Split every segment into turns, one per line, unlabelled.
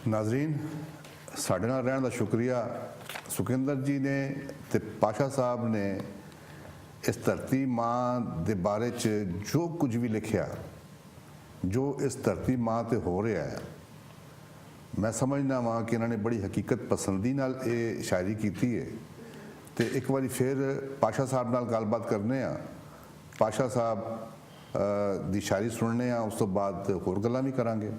ਨਾਜ਼ਰੀਨ, ਸਾਡੇ ਨਾਲ ਰਹਿਣ ਦਾ ਸ਼ੁਕਰੀਆ। ਸੁਖਿੰਦਰ ਜੀ ਨੇ ਤੇ ਪਾਸ਼ਾ ਸਾਹਿਬ ਨੇ ਇਸ ਧਰਤੀ ਮਾਂ ਦੇ ਬਾਰੇ 'ਚ ਜੋ ਕੁਝ ਵੀ ਲਿਖਿਆ, ਜੋ ਇਸ ਧਰਤੀ ਮਾਂ ਤੇ ਹੋ ਰਿਹਾ ਹੈ, ਮੈਂ ਸਮਝਦਾ ਵਾਂ ਕਿ ਇਹਨਾਂ ਨੇ ਬੜੀ ਹਕੀਕਤ ਪਸੰਦੀ ਨਾਲ ਇਹ ਸ਼ਾਇਰੀ ਕੀਤੀ ਹੈ। ਤੇ ਇੱਕ ਵਾਰੀ ਫਿਰ ਪਾਸ਼ਾ ਸਾਹਿਬ ਨਾਲ ਗੱਲਬਾਤ ਕਰਨੇ ਆ, ਪਾਸ਼ਾ ਸਾਹਿਬ ਦੀ ਸ਼ਾਇਰੀ ਸੁਣਨੇ ਆ, ਉਸ ਤੋਂ ਬਾਅਦ ਹੋਰ ਗੱਲਾਂ ਵੀ ਕਰਾਂਗੇ।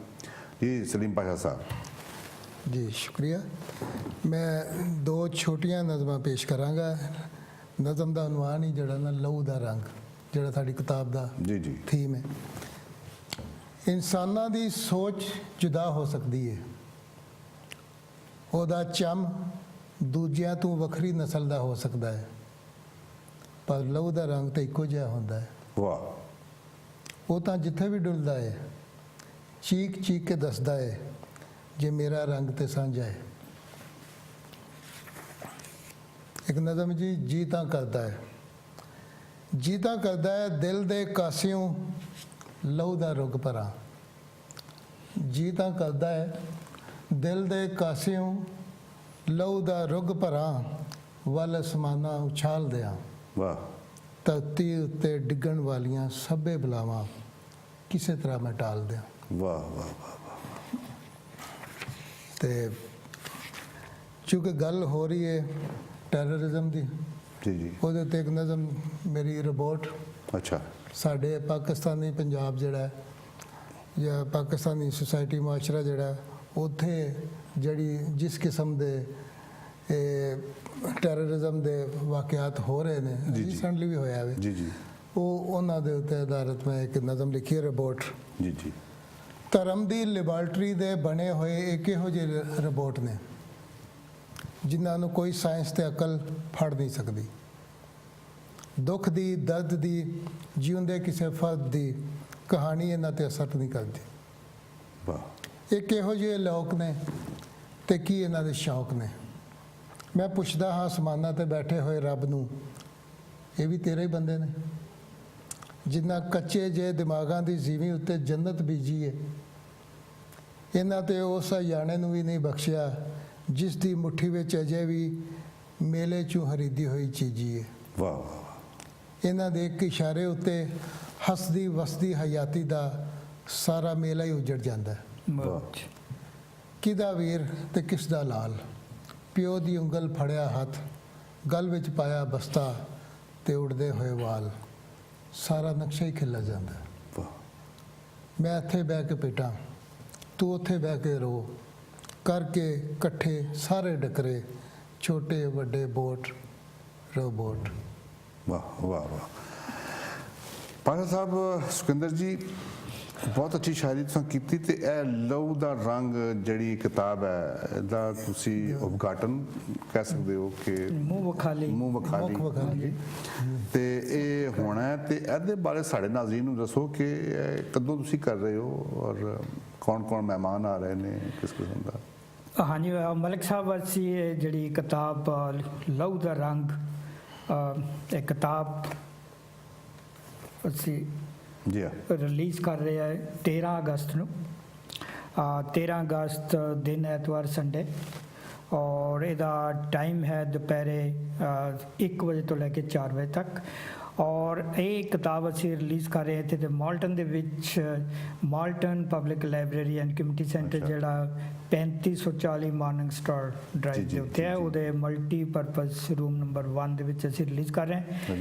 ਜੀ ਸਲੀਮ ਪਾਸ਼ਾ ਸਾਹਿਬ।
ਜੀ ਸ਼ੁਕਰੀਆ। ਮੈਂ ਦੋ ਛੋਟੀਆਂ ਨਜ਼ਮਾਂ ਪੇਸ਼ ਕਰਾਂਗਾ। ਨਜ਼ਮ ਦਾ ਉਨਵਾਨ ਹੀ ਜਿਹੜਾ ਨਾ ਲਹੂ ਦਾ ਰੰਗ, ਜਿਹੜਾ ਸਾਡੀ ਕਿਤਾਬ ਦਾ
ਜੀ
ਥੀਮ ਹੈ। ਇਨਸਾਨਾਂ ਦੀ ਸੋਚ ਜੁਦਾ ਹੋ ਸਕਦੀ ਹੈ, ਉਹਦਾ ਚਮ ਦੂਜਿਆਂ ਤੋਂ ਵੱਖਰੀ ਨਸਲ ਦਾ ਹੋ ਸਕਦਾ ਹੈ, ਪਰ ਲਹੂ ਦਾ ਰੰਗ ਤਾਂ ਇੱਕੋ ਜਿਹਾ ਹੁੰਦਾ ਹੈ।
ਵਾਹ।
ਉਹ ਤਾਂ ਜਿੱਥੇ ਵੀ ਡੁੱਲਦਾ ਹੈ ਚੀਕ ਚੀਕ ਕੇ ਦੱਸਦਾ ਹੈ ਜੇ ਮੇਰਾ ਰੰਗ ਤੇ ਸਾਂਝਾ ਹੈ। ਇੱਕ ਨਜ਼ਮ ਜੀ ਤਾਂ ਕਰਦਾ ਹੈ, ਜੀ ਤਾਂ ਕਰਦਾ ਹੈ ਦਿਲ ਦੇ ਕਾਸਿਓਂ ਲਹੂ ਦਾ ਰੁੱਗ ਭਰਾਂ। ਜੀ ਤਾਂ ਕਰਦਾ ਹੈ ਦਿਲ ਦੇ ਕਾਸਿਓਂ ਲਹੂ ਦਾ ਰੁੱਗ ਭਰਾਂ, ਵੱਲ ਅਸਮਾਨਾਂ ਉਛਾਲ ਦਿਆਂ।
ਵਾਹ।
ਧਰਤੀ ਉੱਤੇ ਡਿੱਗਣ ਵਾਲੀਆਂ ਸਭੇ ਬਲਾਵਾਂ ਕਿਸੇ ਤਰ੍ਹਾਂ ਮੈਂ ਟਾਲ ਦਿਆਂ।
ਵਾਹ ਵਾਹ ਵਾਹ ਵਾਹ।
ਤੇ ਚੂँकि ਗੱਲ ਹੋ ਰਹੀ ਹੈ ਟੈਰਰਿਜ਼ਮ ਦੀ,
ਜੀ
ਉਹਦੇ ਉੱਤੇ ਇੱਕ ਨਜ਼ਮ ਮੇਰੀ ਰਿਪੋਰਟ।
ਅੱਛਾ।
ਸਾਡੇ ਪਾਕਿਸਤਾਨੀ ਪੰਜਾਬ ਜਿਹੜਾ ਜਾਂ ਪਾਕਿਸਤਾਨੀ ਸੁਸਾਇਟੀ ਮੁਆਸ਼ਰਾ ਜਿਹੜਾ, ਉੱਥੇ ਜਿਹੜੀ ਜਿਸ ਕਿਸਮ ਦੇ ਟੈਰਰਿਜ਼ਮ ਦੇ ਵਾਕਿਆਤ ਹੋ ਰਹੇ ਨੇ, ਰੀਸੈਂਟਲੀ ਵੀ ਹੋਇਆ ਵੇ,
ਜੀ
ਉਹਨਾਂ ਦੇ ਉੱਤੇ ਆਧਾਰਿਤ ਮੈਂ ਇੱਕ ਨਜ਼ਮ ਲਿਖੀ ਹੈ ਰਿਪੋਰਟ।
ਜੀ
ਧਰਮ ਦੀ ਲੈਬਾਰਟਰੀ ਦੇ ਬਣੇ ਹੋਏ ਇੱਕ ਇਹੋ ਜਿਹੇ ਰਿਪੋਰਟ ਨੇ ਜਿਨ੍ਹਾਂ ਨੂੰ ਕੋਈ ਸਾਇੰਸ ਤੇ ਅਕਲ ਫੜ ਨਹੀਂ ਸਕਦੀ। ਦੁੱਖ ਦੀ, ਦਰਦ ਦੀ, ਜਿਉਂਦੇ ਕਿਸੇ ਫਰਦ ਦੀ ਕਹਾਣੀ ਇਹਨਾਂ ਤੇ ਅਸਰ ਨਹੀਂ ਕਰਦੀ।
ਵਾਹ।
ਇੱਕ ਇਹੋ ਜਿਹੇ ਲੋਕ ਨੇ ਤੇ ਕੀ ਇਹਨਾਂ ਦੇ ਸ਼ੌਕ ਨੇ। ਮੈਂ ਪੁੱਛਦਾ ਹਾਂ ਅਸਮਾਨਾਂ ਤੇ ਬੈਠੇ ਹੋਏ ਰੱਬ ਨੂੰ, ਇਹ ਵੀ ਤੇਰੇ ਹੀ ਬੰਦੇ ਨੇ ਜਿਨ੍ਹਾਂ ਕੱਚੇ ਜਿਹੇ ਦਿਮਾਗਾਂ ਦੀ ਜ਼ੀਵੀ ਉੱਤੇ ਜੰਨਤ ਬੀਜੀ ਹੈ। ਇਹਨਾਂ ਤੇ ਉਸ ਅਯਾਣੇ ਨੂੰ ਵੀ ਨਹੀਂ ਬਖਸ਼ਿਆ ਜਿਸ ਦੀ ਮੁੱਠੀ ਵਿੱਚ ਅਜੇ ਵੀ ਮੇਲੇ 'ਚੋਂ ਹਰੀਦੀ ਹੋਈ ਚੀਜ਼ੀ ਹੈ।
ਵਾਹ।
ਇਹਨਾਂ ਦੇ ਇੱਕ ਇਸ਼ਾਰੇ ਉੱਤੇ ਹੱਸਦੀ ਵਸਦੀ ਹਯਾਤੀ ਦਾ ਸਾਰਾ ਮੇਲਾ ਹੀ ਉਜੜ ਜਾਂਦਾ। ਕਿਹਦਾ ਵੀਰ ਤੇ ਕਿਸ ਦਾ ਲਾਲ, ਪਿਓ ਦੀ ਉਂਗਲ ਫੜਿਆ ਹੱਥ, ਗਲ ਵਿੱਚ ਪਾਇਆ ਬਸਤਾ ਤੇ ਉੜਦੇ ਹੋਏ ਵਾਲ, ਸਾਰਾ ਨਕਸ਼ਾ ਹੀ ਖਿੱਲਾ ਜਾਂਦਾ। ਮੈਂ ਇੱਥੇ ਬਹਿ ਕੇ ਪਿੱਟਾਂ, ਤੂੰ ਉੱਥੇ ਬਹਿ ਕੇ ਰੋ, ਕਰਕੇ ਇਕੱਠੇ ਸਾਰੇ ਡਕਰੇ, ਛੋਟੇ ਵੱਡੇ ਬੋਟ ਰੋਬੋਟ।
ਵਾਹ ਵਾਹ ਵਾਹ। ਪਾਸ਼ਾ ਸਾਹਿਬ, ਸੁਖਿੰਦਰ ਜੀ ਬਹੁਤ ਅੱਛੀ ਸ਼ਾਇਰੀ ਤੁਸੀਂ ਕੀਤੀ। ਤੇ ਇਹ ਲਹੂ ਦਾ ਰੰਗ ਜਿਹੜੀ ਕਿਤਾਬ ਹੈ, ਇਹਦਾ ਤੁਸੀਂ ਉਦਘਾਟਨ ਕਹਿ ਸਕਦੇ ਹੋ ਕਿ
ਮੂੰਹ ਵਿਖਾਲੀ
ਤੇ ਇਹ ਹੋਣਾ ਹੈ। ਤੇ ਇਹਦੇ ਬਾਰੇ ਸਾਡੇ ਨਾਜ਼ਰੀਨ ਨੂੰ ਦੱਸੋ ਕਿ ਕਦੋਂ ਤੁਸੀਂ ਕਰ ਰਹੇ ਹੋ ਔਰ ਕੌਣ ਮਹਿਮਾਨ ਆ ਰਹੇ ਨੇ, ਕਿਸ ਕਿਸਮ ਦਾ?
ਹਾਂਜੀ ਮਲਿਕ ਸਾਹਿਬ, ਅਸੀਂ ਇਹ ਜਿਹੜੀ ਕਿਤਾਬ ਲਹੂ ਦਾ ਰੰਗ, ਇਹ ਕਿਤਾਬ ਅਸੀਂ
ਜੀ
ਰਿਲੀਜ਼ ਕਰ ਰਹੇ ਹਾਂ 13 ਅਗਸਤ ਨੂੰ। 13 ਅਗਸਤ ਦਿਨ ਐਤਵਾਰ ਸੰਡੇ, ਔਰ ਇਹਦਾ ਟਾਈਮ ਹੈ ਦੁਪਹਿਰੇ 1 ਵਜੇ ਤੋਂ ਲੈ ਕੇ 4 ਵਜੇ ਤੱਕ। ਔਰ ਇਹ ਕਿਤਾਬ ਅਸੀਂ ਰਿਲੀਜ਼ ਕਰ ਰਹੇ ਇੱਥੇ ਤੇ ਮਾਲਟਨ ਦੇ ਵਿੱਚ, Malton public library and community centre ਜਿਹੜਾ 3540 ਮਾਰਨਿੰਗ ਸਟਾਰ ਡਰਾਈਵ ਦੇ ਉੱਤੇ ਹੈ, ਉਹਦੇ ਮਲਟੀਪਰਪਜ਼ ਰੂਮ ਨੰਬਰ 1 ਦੇ ਵਿੱਚ ਅਸੀਂ ਰਿਲੀਜ਼ ਕਰ ਰਹੇ ਹਾਂ।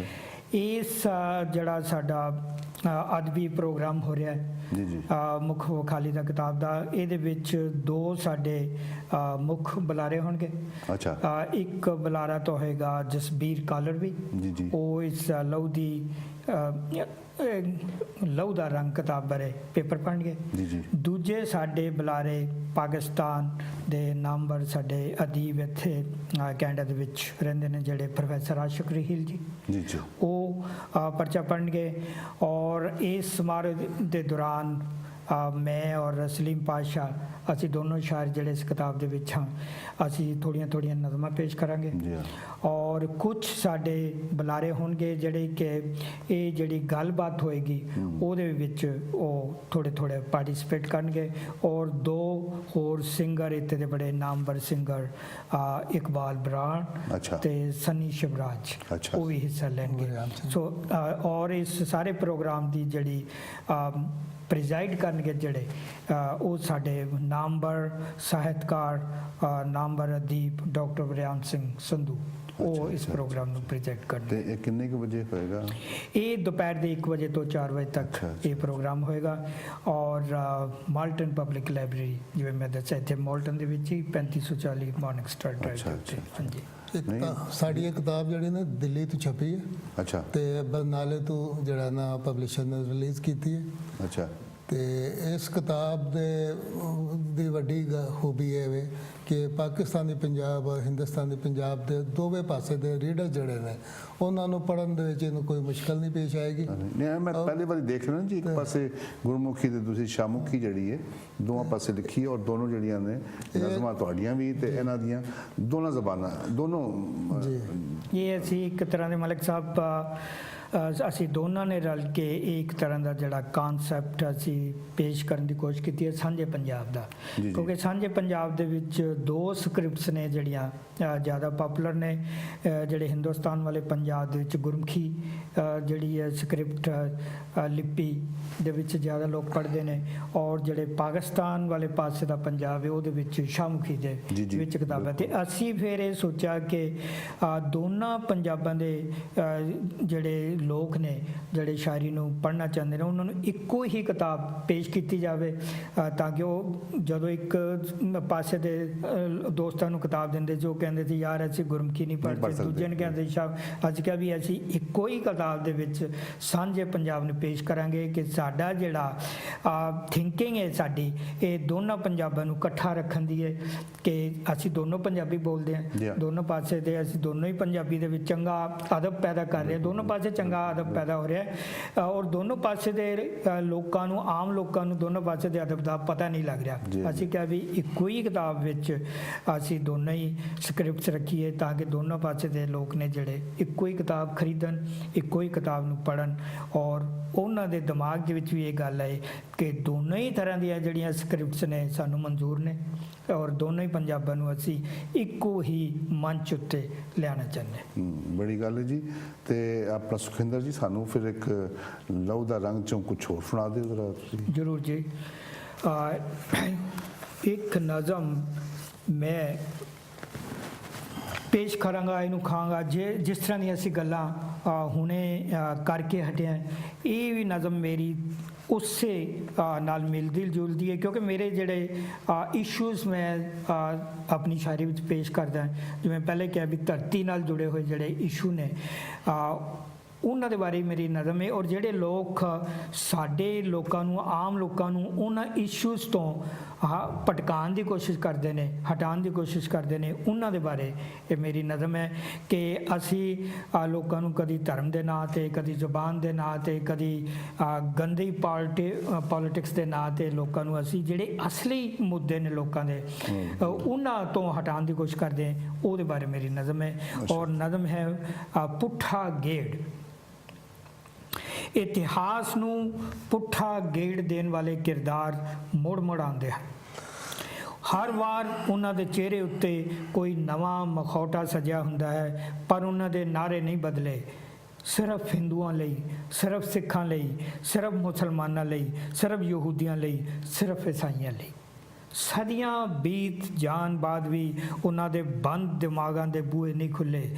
ਇਸ ਜਿਹੜਾ ਸਾਡਾ ਅਦਬੀ ਪ੍ਰੋਗਰਾਮ ਹੋ ਰਿਹਾ ਹੈ ਮੁੱਖ ਵਿਖਾਲੀ ਦਾ ਕਿਤਾਬ ਦਾ, ਇਹਦੇ ਵਿੱਚ 2 ਸਾਡੇ ਮੁੱਖ ਬੁਲਾਰੇ ਹੋਣਗੇ।
ਅੱਛਾ।
ਇੱਕ ਬੁਲਾਰਾ ਤਾਂ ਹੋਏਗਾ ਜਸਬੀਰ ਕਾਲਰਵੀ, ਉਹ ਇਸ ਲਹੂ ਦਾ ਰੰਗ ਕਿਤਾਬ ਬਾਰੇ ਪੇਪਰ ਪੜ੍ਹਨਗੇ। ਦੂਜੇ ਸਾਡੇ ਬੁਲਾਰੇ ਪਾਕਿਸਤਾਨ ਦੇ ਨਾਮਵਰ ਸਾਡੇ ਅਦੀਬ ਇੱਥੇ ਕੈਨੇਡਾ ਦੇ ਵਿੱਚ ਰਹਿੰਦੇ ਨੇ, ਜਿਹੜੇ ਪ੍ਰੋਫੈਸਰ ਆਸ਼ਿਕ ਰਹੀਲ ਜੀ, ਉਹ ਪਰਚਾ ਪੜ੍ਹਨਗੇ। ਔਰ ਇਸ ਸਮਾਰੋਹ ਦੇ ਦੌਰਾਨ ਮੈਂ ਔਰ ਸਲੀਮ ਪਾਸ਼ਾ ਅਸੀਂ ਦੋਨੋਂ ਸ਼ਾਇਰ ਜਿਹੜੇ ਇਸ ਕਿਤਾਬ ਦੇ ਵਿੱਚ ਹਾਂ ਅਸੀਂ ਥੋੜ੍ਹੀਆਂ ਨਜ਼ਮਾਂ ਪੇਸ਼ ਕਰਾਂਗੇ
ਜੀ ਹਾਂ।
ਔਰ ਕੁਝ ਸਾਡੇ ਬੁਲਾਰੇ ਹੋਣਗੇ ਜਿਹੜੇ ਕਿ ਇਹ ਜਿਹੜੀ ਗੱਲਬਾਤ ਹੋਏਗੀ ਉਹਦੇ ਵਿੱਚ ਉਹ ਥੋੜ੍ਹੇ ਪਾਰਟਿਸਿਪੇਟ ਕਰਨਗੇ ਔਰ 2 ਹੋਰ ਸਿੰਗਰ ਇੱਥੇ ਦੇ ਬੜੇ ਨਾਮਵਰ ਸਿੰਗਰ ਇਕਬਾਲ ਬਰਾੜ
ਅੱਛਾ।
ਤੇ ਸਨੀ ਸ਼ਿਵਰਾਜ
ਅੱਛਾ।
ਉਹ ਵੀ ਹਿੱਸਾ ਲੈਣਗੇ। ਸੋ ਔਰ ਇਸ ਸਾਰੇ ਪ੍ਰੋਗਰਾਮ ਦੀ ਜਿਹੜੀ ਪ੍ਰੈਜ਼ਾਈਡ ਕਰਨਗੇ ਜਿਹੜੇ ਉਹ ਸਾਡੇ ਨਾਮਵਰ ਸਾਹਿਤਕਾਰ ਨਾਮਵਰ ਅਦੀਬ ਡਾਕਟਰ ਵਰਿਆਮ ਸਿੰਘ ਸੰਧੂ ਉਹ ਇਸ ਪ੍ਰੋਗਰਾਮ ਨੂੰ ਪ੍ਰੈਜ਼ੈਂਟ ਕਰਨਗੇ।
ਤੇ ਇਹ ਕਿੰਨੇ ਕੁ ਵਜੇ ਹੋਏਗਾ?
ਇਹ ਦੁਪਹਿਰ ਦੇ 1 ਵਜੇ ਤੋਂ 4 ਵਜੇ ਤੱਕ
ਅੱਛਾ।
ਇਹ ਪ੍ਰੋਗਰਾਮ ਹੋਏਗਾ ਔਰ ਮਾਲਟਨ ਪਬਲਿਕ ਲਾਇਬ੍ਰੇਰੀ ਜਿਵੇਂ ਮੈਂ ਦੱਸਿਆ ਇੱਥੇ ਮਾਲਟਨ ਦੇ ਵਿੱਚ ਹੀ 3540 ਮਾਰਨਿੰਗ ਸਟਾਰ ਡਰਾਈਵ
ਅੱਛਾ,
ਦੇ ਉੱਤੇ।
ਅੱਛਾ।
ਹਾਂਜੀ
ਇੱਕ
ਨਹੀਂ।
ਤਾਂ ਸਾਡੀ ਇਹ ਕਿਤਾਬ ਜਿਹੜੀ ਨਾ ਦਿੱਲੀ ਤੋਂ ਛਪੀ ਹੈ
ਅੱਛਾ
ਤੇ ਬਰਨਾਲੇ ਤੋਂ ਜਿਹੜਾ ਨਾ ਪਬਲਿਸ਼ਰ ਨੇ ਰਿਲੀਜ਼ ਕੀਤੀ ਹੈ
ਅੱਛਾ
ਤੇ ਇਸ ਕਿਤਾਬ ਦੀ ਵੱਡੀ ਖੂਬੀ ਇਹ ਵੇ ਕਿ ਪਾਕਿਸਤਾਨੀ ਪੰਜਾਬ ਔਰ ਹਿੰਦੁਸਤਾਨੀ ਪੰਜਾਬ ਦੇ ਦੋਵੇਂ ਪਾਸੇ ਦੇ ਰੀਡਰ ਜਿਹੜੇ ਨੇ ਉਹਨਾਂ ਨੂੰ ਪੜ੍ਹਨ ਦੇ ਵਿੱਚ ਇਹਨੂੰ ਕੋਈ ਮੁਸ਼ਕਲ ਨਹੀਂ ਪੇਸ਼ ਆਏਗੀ।
ਨਹੀਂ ਮੈਂ ਪਹਿਲੀ ਵਾਰੀ ਦੇਖ ਰਿਹਾ ਜੀ ਇੱਕ ਪਾਸੇ ਗੁਰਮੁਖੀ ਤੇ ਦੂਸਰੀ ਸ਼ਾਮੁਖੀ ਜਿਹੜੀ ਹੈ ਦੋਵਾਂ ਪਾਸੇ ਲਿਖੀ ਹੈ ਔਰ ਦੋਨੋਂ ਜਿਹੜੀਆਂ ਨੇ ਨਜ਼ਮਾਂ ਤੁਹਾਡੀਆਂ ਵੀ ਤੇ ਇਹਨਾਂ ਦੀਆਂ ਦੋਨਾਂ ਜ਼ਬਾਨਾਂ ਦੋਨੋਂ
ਜੀ
ਇਹ ਅਸੀਂ ਇੱਕ ਤਰ੍ਹਾਂ ਦੇ ਮਲਿਕ ਸਾਹਿਬ ਅਸੀਂ ਦੋਨਾਂ ਨੇ ਰਲ ਕੇ ਇੱਕ ਤਰ੍ਹਾਂ ਦਾ ਜਿਹੜਾ ਕਨਸੈਪਟ ਅਸੀਂ ਪੇਸ਼ ਕਰਨ ਦੀ ਕੋਸ਼ਿਸ਼ ਕੀਤੀ ਹੈ ਸਾਂਝੇ ਪੰਜਾਬ ਦਾ।
ਜੀ।
ਕਿਉਂਕਿ ਸਾਂਝੇ ਪੰਜਾਬ ਦੇ ਵਿੱਚ 2 ਸਕ੍ਰਿਪਟਸ ਨੇ ਜਿਹੜੀਆਂ ਜ਼ਿਆਦਾ ਪਪੂਲਰ ਨੇ ਜਿਹੜੇ ਹਿੰਦੁਸਤਾਨ ਵਾਲੇ ਪੰਜਾਬ ਦੇ ਵਿੱਚ ਗੁਰਮੁਖੀ ਜਿਹੜੀ ਹੈ ਸਕ੍ਰਿਪਟ ਲਿਪੀ ਦੇ ਵਿੱਚ ਜ਼ਿਆਦਾ ਲੋਕ ਪੜ੍ਹਦੇ ਨੇ ਔਰ ਜਿਹੜੇ ਪਾਕਿਸਤਾਨ ਵਾਲੇ ਪਾਸੇ ਦਾ ਪੰਜਾਬ ਹੈ ਉਹਦੇ ਵਿੱਚ ਸ਼ਾਹਮੁਖੀ ਦੇ
ਜੀ, ਜੀ,
ਵਿੱਚ ਕਿਤਾਬਾਂ ਤੇ ਅਸੀਂ ਫਿਰ ਇਹ ਸੋਚਿਆ ਕਿ ਦੋਨਾਂ ਪੰਜਾਬਾਂ ਦੇ ਜਿਹੜੇ ਲੋਕ ਨੇ ਜਿਹੜੇ ਸ਼ਾਇਰੀ ਨੂੰ ਪੜ੍ਹਨਾ ਚਾਹੁੰਦੇ ਨੇ ਉਹਨਾਂ ਨੂੰ ਇੱਕੋ ਹੀ ਕਿਤਾਬ ਪੇਸ਼ ਕੀਤੀ ਜਾਵੇ ਤਾਂ ਕਿ ਉਹ ਜਦੋਂ ਇੱਕ ਪਾਸੇ ਦੇ ਦੋਸਤਾਂ ਨੂੰ ਕਿਤਾਬ ਦਿੰਦੇ ਜੋ ਕਹਿੰਦੇ ਸੀ ਯਾਰ ਅਸੀਂ ਗੁਰਮੁਖੀ ਨਹੀਂ ਪੜ੍ਹਦੇ ਦੂਜੇ ਨੇ ਕਹਿੰਦੇ ਸ਼ਾਹ ਅੱਜ ਕਿਹਾ ਵੀ ਅਸੀਂ ਇੱਕੋ ਹੀ ਕਿਤਾਬ ਦੇ ਵਿੱਚ ਸਾਂਝੇ ਪੰਜਾਬ ਨੂੰ ਪੇਸ਼ ਕਰਾਂਗੇ ਕਿ ਸਾਡਾ ਜਿਹੜਾ ਥਿੰਕਿੰਗ ਹੈ ਸਾਡੀ ਇਹ ਦੋਨਾਂ ਪੰਜਾਬਾਂ ਨੂੰ ਇਕੱਠਾ ਰੱਖਣ ਦੀ ਹੈ ਕਿ ਅਸੀਂ ਦੋਨੋਂ ਪੰਜਾਬੀ ਬੋਲਦੇ ਹਾਂ ਦੋਨੋਂ ਪਾਸੇ ਦੇ ਅਸੀਂ ਦੋਨੋਂ ਹੀ ਪੰਜਾਬੀ ਦੇ ਵਿੱਚ ਚੰਗਾ ਅਦਬ ਪੈਦਾ ਕਰ ਰਹੇ ਹਾਂ ਦੋਨੋਂ ਪਾਸੇ ਚੰਗਾ ਅਦਬ ਪੈਦਾ ਹੋ ਰਿਹਾ ਹੈ ਔਰ ਦੋਨੋਂ ਪਾਸੇ ਦੇ ਲੋਕਾਂ ਨੂੰ ਆਮ ਲੋਕਾਂ ਨੂੰ ਦੋਨੋਂ ਪਾਸੇ ਦੇ ਅਦਬ ਦਾ ਪਤਾ ਨਹੀਂ ਲੱਗ ਰਿਹਾ। ਅਸੀਂ ਕਿਹਾ ਵੀ ਇੱਕੋ ਹੀ ਕਿਤਾਬ ਵਿੱਚ ਅਸੀਂ ਦੋਨੋਂ ਹੀ ਸਕ੍ਰਿਪਟਸ ਰੱਖੀਏ ਤਾਂ ਕਿ ਦੋਨੋਂ ਪਾਸੇ ਦੇ ਲੋਕ ਨੇ ਜਿਹੜੇ ਇੱਕੋ ਹੀ ਕਿਤਾਬ ਖਰੀਦਣ ਇੱਕੋ ਹੀ ਕਿਤਾਬ ਨੂੰ ਪੜ੍ਹਨ ਔਰ ਉਹਨਾਂ ਦੇ ਦਿਮਾਗ ਦੇ ਵਿੱਚ ਵੀ ਇਹ ਗੱਲ ਹੈ ਕਿ ਦੋਨੋਂ ਹੀ ਤਰ੍ਹਾਂ ਦੀਆਂ ਜਿਹੜੀਆਂ ਸਕ੍ਰਿਪਟਸ ਨੇ ਸਾਨੂੰ ਮਨਜ਼ੂਰ ਨੇ ਔਰ ਦੋਨੋਂ ਹੀ ਪੰਜਾਬਾਂ ਨੂੰ ਅਸੀਂ ਇੱਕੋ ਹੀ ਮੰਚ ਉੱਤੇ ਲਿਆਉਣਾ ਚਾਹੁੰਦੇ ਹਾਂ।
ਬੜੀ ਗੱਲ ਹੈ ਜੀ। ਤੇ ਆਪਣਾ ਸੁਖਿੰਦਰ ਜੀ ਸਾਨੂੰ ਫਿਰ ਇੱਕ ਲਹੂ ਦਾ ਰੰਗ ਚੋਂ ਕੁਝ ਹੋਰ ਸੁਣਾ ਦਿਓ ਜ਼ਰਾ ਤੁਸੀਂ।
ਜ਼ਰੂਰ ਜੀ। ਇੱਕ ਨਜ਼ਮ ਮੈਂ ਪੇਸ਼ ਕਰਾਂਗਾ ਇਹਨੂੰ ਖਾਂਗਾ ਜਿਸ ਤਰ੍ਹਾਂ ਦੀਆਂ ਅਸੀਂ ਗੱਲਾਂ ਹੁਣੇ ਕਰਕੇ ਹਟੇ ਹਾਂ ਇਹ ਵੀ ਨਜ਼ਮ ਮੇਰੀ ਉਸੇ ਨਾਲ ਮਿਲਦੀ ਜੁਲਦੀ ਹੈ ਕਿਉਂਕਿ ਮੇਰੇ ਜਿਹੜੇ ਇਸ਼ੂਜ਼ ਮੈਂ ਆਪਣੀ ਸ਼ਾਇਰੀ ਵਿੱਚ ਪੇਸ਼ ਕਰਦਾ ਜਿਵੇਂ ਪਹਿਲੇ ਕਿਹਾ ਵੀ ਧਰਤੀ ਨਾਲ ਜੁੜੇ ਹੋਏ ਜਿਹੜੇ ਇਸ਼ੂ ਨੇ ਉਹਨਾਂ ਦੇ ਬਾਰੇ ਮੇਰੀ ਨਜ਼ਮ ਹੈ ਔਰ ਜਿਹੜੇ ਲੋਕ ਸਾਡੇ ਲੋਕਾਂ ਨੂੰ ਆਮ ਲੋਕਾਂ ਨੂੰ ਉਹਨਾਂ ਇਸ਼ੂਜ਼ ਤੋਂ ਭਟਕਾਉਣ ਦੀ ਕੋਸ਼ਿਸ਼ ਕਰਦੇ ਨੇ ਹਟਾਉਣ ਦੀ ਕੋਸ਼ਿਸ਼ ਕਰਦੇ ਨੇ ਉਹਨਾਂ ਦੇ ਬਾਰੇ ਇਹ ਮੇਰੀ ਨਜ਼ਮ ਹੈ ਕਿ ਅਸੀਂ ਲੋਕਾਂ ਨੂੰ ਕਦੀ ਧਰਮ ਦੇ ਨਾਂ 'ਤੇ ਕਦੀ ਜ਼ੁਬਾਨ ਦੇ ਨਾਂ 'ਤੇ ਕਦੀ ਗੰਦੀ ਪੋਲਿਟਿਕਸ ਦੇ ਨਾਂ 'ਤੇ ਲੋਕਾਂ ਨੂੰ ਅਸੀਂ ਜਿਹੜੇ ਅਸਲੀ ਮੁੱਦੇ ਨੇ ਲੋਕਾਂ ਦੇ ਉਹਨਾਂ ਤੋਂ ਹਟਾਉਣ ਦੀ ਕੋਸ਼ਿਸ਼ ਕਰਦੇ ਹਾਂ ਉਹਦੇ ਬਾਰੇ ਮੇਰੀ ਨਜ਼ਮ ਹੈ ਔਰ ਨਜ਼ਮ ਹੈ ਪੁੱਠਾ ਗੇੜ। ਇਤਿਹਾਸ ਨੂੰ ਪੁੱਠਾ ਗੇੜ ਦੇਣ ਵਾਲੇ ਕਿਰਦਾਰ ਮੁੜ ਆਉਂਦੇ ਹਨ। ਹਰ ਵਾਰ ਉਹਨਾਂ ਦੇ ਚਿਹਰੇ ਉੱਤੇ ਕੋਈ ਨਵਾਂ ਮਖੌਟਾ ਸਜਿਆ ਹੁੰਦਾ ਹੈ ਪਰ ਉਹਨਾਂ ਦੇ ਨਾਅਰੇ ਨਹੀਂ ਬਦਲੇ। ਸਿਰਫ ਹਿੰਦੂਆਂ ਲਈ ਸਿਰਫ ਸਿੱਖਾਂ ਲਈ ਸਿਰਫ ਮੁਸਲਮਾਨਾਂ ਲਈ ਸਿਰਫ ਯਹੂਦੀਆਂ ਲਈ ਸਿਰਫ ਈਸਾਈਆਂ ਲਈ। ਸਦੀਆਂ ਬੀਤ ਜਾਣ ਬਾਅਦ ਵੀ ਉਹਨਾਂ ਦੇ ਬੰਦ ਦਿਮਾਗਾਂ ਦੇ ਬੂਹੇ ਨਹੀਂ ਖੁੱਲੇ।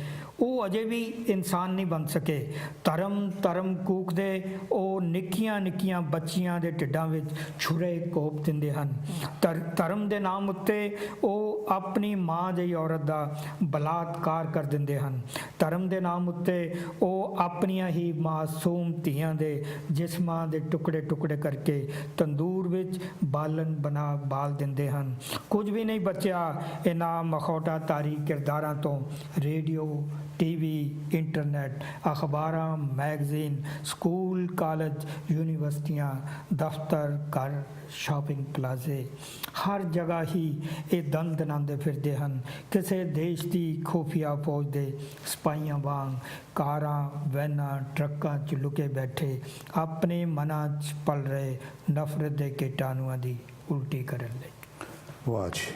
ਉਹ ਅਜੇ ਵੀ ਇਨਸਾਨ ਨਹੀਂ ਬਣ ਸਕੇ। ਧਰਮ ਕੂਕਦੇ ਉਹ ਨਿੱਕੀਆਂ ਬੱਚੀਆਂ ਦੇ ਢਿੱਡਾਂ ਵਿੱਚ ਛੁਰੇ ਕੋਪ ਦਿੰਦੇ ਹਨ। ਧਰਮ ਦੇ ਨਾਮ ਉੱਤੇ ਉਹ ਆਪਣੀ ਮਾਂ ਜਿਹੀ ਔਰਤ ਦਾ ਬਲਾਤਕਾਰ ਕਰ ਦਿੰਦੇ ਹਨ। ਧਰਮ ਦੇ ਨਾਮ ਉੱਤੇ ਉਹ ਆਪਣੀਆਂ ਹੀ ਮਾਸੂਮ ਧੀਆਂ ਦੇ ਜਿਸਮਾਂ ਦੇ ਟੁਕੜੇ ਕਰਕੇ ਤੰਦੂਰ ਵਿੱਚ ਬਾਲਣ ਬਣਾ ਬਾਲ ਦਿੰਦੇ ਹਨ। ਕੁਝ ਵੀ ਨਹੀਂ ਬਚਿਆ ਇਹਨਾਂ ਮਖੌਟਾ ਤਾਰੀ ਕਿਰਦਾਰਾਂ ਤੋਂ। ਰੇਡੀਓ टीवी इंटरनेट अखबारां मैगजीन स्कूल कॉलेज यूनिवर्सिटियां दफ्तर घर ਸ਼ਾਪਿੰਗ ਪਲਾਜ਼ੇ ਹਰ ਜਗ੍ਹਾ ਹੀ ਇਹ ਦੰਦ ਦਨਾਉਂਦੇ ਫਿਰਦੇ ਹਨ। ਕਿਸੇ ਦੇਸ਼ ਦੀ ਖੁਫੀਆ ਫੌਜ ਦੇ ਸਿਪਾਹੀਆਂ ਵਾਂਗ ਕਾਰਾਂ ਵੈਨਾਂ ਟਰੱਕਾਂ 'ਚ ਲੁਕੇ ਬੈਠੇ ਆਪਣੇ ਮਨਾਂ 'ਚ ਪਲ ਰਹੇ ਨਫ਼ਰਤ ਦੇ ਕੀਟਾਣੂਆਂ ਦੀ ਉਲਟੀ ਕਰਨ ਲਈ।
ਵਾਹ ਜੀ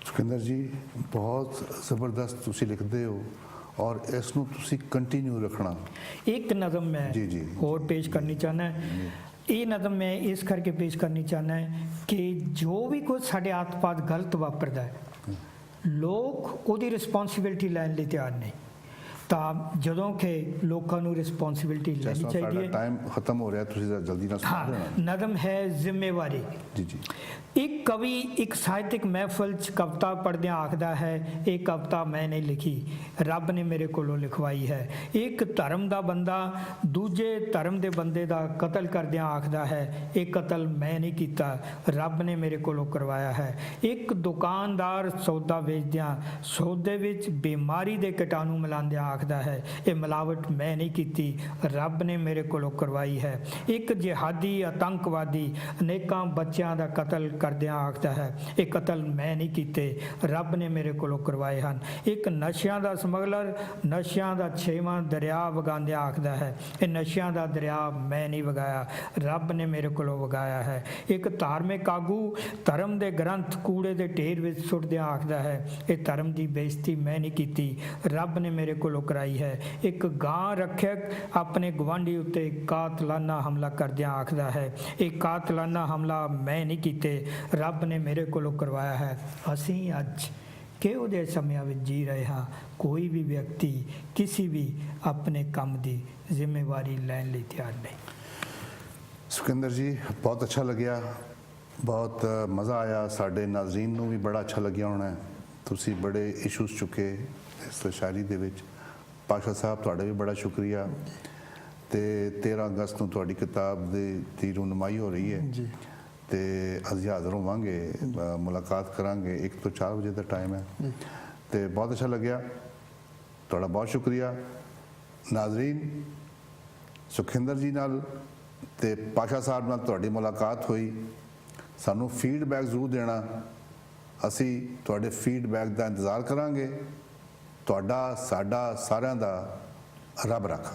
ਸੁਖਿੰਦਰ ਜੀ, ਬਹੁਤ ਜ਼ਬਰਦਸਤ ਤੁਸੀਂ ਲਿਖਦੇ ਹੋ ਔਰ ਇਸ ਨੂੰ ਤੁਸੀਂ ਕੰਟੀਨਿਊ ਰੱਖਣਾ।
ਇੱਕ ਨਜ਼ਮ ਮੈਂ
ਜੀ, ਜੀ।
ਹੋਰ ਪੇਸ਼ ਕਰਨੀ ਚਾਹੁੰਦਾ। ਇਹ ਨਜ਼ਮ ਮੈਂ ਇਸ ਕਰਕੇ ਪੇਸ਼ ਕਰਨੀ ਚਾਹੁੰਦਾ ਕਿ ਜੋ ਵੀ ਕੁਝ ਸਾਡੇ ਆਸ-ਪਾਸ ਗਲਤ ਵਾਪਰਦਾ ਹੈ ਲੋਕ ਉਹਦੀ ਰਿਸਪੌਂਸਿਬਿਲਟੀ ਲੈਣ ਲਈ ਤਿਆਰ ਨਹੀਂ। ਤਾਂ ਜਦੋਂ ਕਿ ਲੋਕਾਂ ਨੂੰ ਰਿਸਪੌਂਸਿਬਿਲਟੀ ਲੈਣੀ ਚਾਹੀਦੀ ਹੈ।
ਟਾਈਮ ਖਤਮ ਹੋ ਰਿਹਾ, ਤੁਸੀਂ ਜਲਦੀ ਨਾਲ ਸੁਣਾ ਦੇਣਾ।
ਨਜ਼ਮ ਹੈ ਜ਼ਿੰਮੇਵਾਰੀ।
ਜੀ ਜੀ।
ਇੱਕ ਕਵੀ ਇੱਕ ਸਾਹਿਤਕ ਮਹਿਫਲ 'ਚ ਕਵਿਤਾ ਪੜ੍ਹਦਿਆਂ ਆਖਦਾ ਹੈ, ਇਹ ਕਵਿਤਾ ਮੈਂ ਨਹੀਂ ਲਿਖੀ, ਰੱਬ ਨੇ ਮੇਰੇ ਕੋਲੋਂ ਲਿਖਵਾਈ ਹੈ। ਇੱਕ ਧਰਮ ਦਾ ਬੰਦਾ ਦੂਜੇ ਧਰਮ ਦੇ ਬੰਦੇ ਦਾ ਕਤਲ ਕਰਦਿਆਂ ਆਖਦਾ ਹੈ, ਇਹ ਕਤਲ ਮੈਂ ਨਹੀਂ ਕੀਤਾ, ਰੱਬ ਨੇ ਮੇਰੇ ਕੋਲੋਂ ਕਰਵਾਇਆ ਹੈ। ਇੱਕ ਦੁਕਾਨਦਾਰ ਸੌਦਾ ਵੇਚਦਿਆਂ ਸੌਦੇ ਵਿੱਚ ਬਿਮਾਰੀ ਦੇ ਕੀਟਾਣੂ ਮਿਲਾਉਂਦਿਆਂ ਆਖਦਾ ਹੈ, ਇਹ ਮਿਲਾਵਟ ਮੈਂ ਨਹੀਂ ਕੀਤੀ, ਰੱਬ ਨੇ ਮੇਰੇ ਕੋਲੋਂ ਕਰਵਾਈ ਹੈ। ਇੱਕ ਜਿਹਾਦੀ ਆਤੰਕਵਾਦੀ ਅਨੇਕਾਂ ਬੱਚਿਆਂ ਦਾ ਕਤਲ ਕਰਦਿਆਂ ਆਖਦਾ ਹੈ, ਇਹ ਕਤਲ ਮੈਂ ਨਹੀਂ ਕੀਤੇ, ਰੱਬ ਨੇ ਮੇਰੇ ਕੋਲੋਂ ਕਰਵਾਏ ਹਨ। ਇੱਕ ਨਸ਼ਿਆਂ ਦਾ ਸਮਗਲਰ ਨਸ਼ਿਆਂ ਦਾ 6ਵਾਂ ਦਰਿਆ ਵਗਾਉਂਦਿਆਂ ਆਖਦਾ ਹੈ, ਇਹ ਨਸ਼ਿਆਂ ਦਾ ਦਰਿਆ ਮੈਂ ਨਹੀਂ ਵਗਾਇਆ, ਰੱਬ ਨੇ ਮੇਰੇ ਕੋਲੋਂ ਵਗਾਇਆ ਹੈ। ਇੱਕ ਧਾਰਮਿਕ ਆਗੂ ਧਰਮ ਦੇ ਗ੍ਰੰਥ ਕੂੜੇ ਦੇ ਢੇਰ ਵਿੱਚ ਸੁੱਟਦਿਆਂ ਆਖਦਾ ਹੈ, ਇਹ ਧਰਮ ਦੀ ਬੇਇੱਜ਼ਤੀ ਮੈਂ ਨਹੀਂ ਕੀਤੀ, ਰੱਬ ਨੇ ਮੇਰੇ ਕੋਲੋਂ ਕਰਾਈ ਹੈ। ਇੱਕ ਗਾਂ ਰੱਖਿਅਕ ਆਪਣੇ ਗੁਆਂਢੀ ਉੱਤੇ ਕਾਤਲਾਨਾ ਹਮਲਾ ਕਰਦਿਆਂ ਆਖਦਾ ਹੈ, ਇਹ ਕਾਤਲਾਨਾ ਹਮਲਾ ਮੈਂ ਨਹੀਂ ਕੀਤੇ, ਰੱਬ ਨੇ ਮੇਰੇ ਕੋਲੋਂ ਕਰਵਾਇਆ ਹੈ। ਅਸੀਂ ਅੱਜ ਕਿਹੋ ਜਿਹੇ ਸਮਿਆਂ ਵਿੱਚ ਜੀ ਰਹੇ ਹਾਂ, ਕੋਈ ਵੀ ਵਿਅਕਤੀ ਕਿਸੇ ਵੀ ਆਪਣੇ ਕੰਮ ਦੀ ਜ਼ਿੰਮੇਵਾਰੀ ਲੈਣ ਲਈ ਤਿਆਰ ਨਹੀਂ।
ਸੁਖਿੰਦਰ ਜੀ, ਬਹੁਤ ਅੱਛਾ ਲੱਗਿਆ, ਬਹੁਤ ਮਜ਼ਾ ਆਇਆ। ਸਾਡੇ ਨਾਜ਼ਰੀਨ ਨੂੰ ਵੀ ਬੜਾ ਅੱਛਾ ਲੱਗਿਆ ਹੋਣਾ। ਤੁਸੀਂ ਬੜੇ ਇਸ਼ੂਜ਼ ਚੁੱਕੇ ਇਸ ਸ਼ਾਇਰੀ ਦੇ ਵਿੱਚ। ਪਾਸ਼ਾ ਸਾਹਿਬ, ਤੁਹਾਡਾ ਵੀ ਬੜਾ ਸ਼ੁਕਰੀਆ। ਤੇ 13 ਅਗਸਤ ਨੂੰ ਤੁਹਾਡੀ ਕਿਤਾਬ ਦੀ ਰੂਨਮਾਈ ਹੋ ਰਹੀ ਹੈ
ਜੀ,
ਤੇ ਅਸੀਂ ਹਾਜ਼ਰ ਹੋਵਾਂਗੇ, ਮੁਲਾਕਾਤ ਕਰਾਂਗੇ। 1 ਤੋਂ 4 ਵਜੇ ਦਾ ਟਾਈਮ ਹੈ ਤੇ ਬਹੁਤ ਅੱਛਾ ਲੱਗਿਆ। ਤੁਹਾਡਾ ਬਹੁਤ ਸ਼ੁਕਰੀਆ। ਨਾਜ਼ਰੀਨ, ਸੁਖਿੰਦਰ ਜੀ ਨਾਲ ਤੇ ਪਾਸ਼ਾ ਸਾਹਿਬ ਨਾਲ ਤੁਹਾਡੀ ਮੁਲਾਕਾਤ ਹੋਈ। ਸਾਨੂੰ ਫੀਡਬੈਕ ਜ਼ਰੂਰ ਦੇਣਾ, ਅਸੀਂ ਤੁਹਾਡੇ ਫੀਡਬੈਕ ਦਾ ਇੰਤਜ਼ਾਰ ਕਰਾਂਗੇ। ਤੁਹਾਡਾ ਸਾਡਾ ਸਾਰਿਆਂ ਦਾ ਰੱਬ ਰਾਖਾ।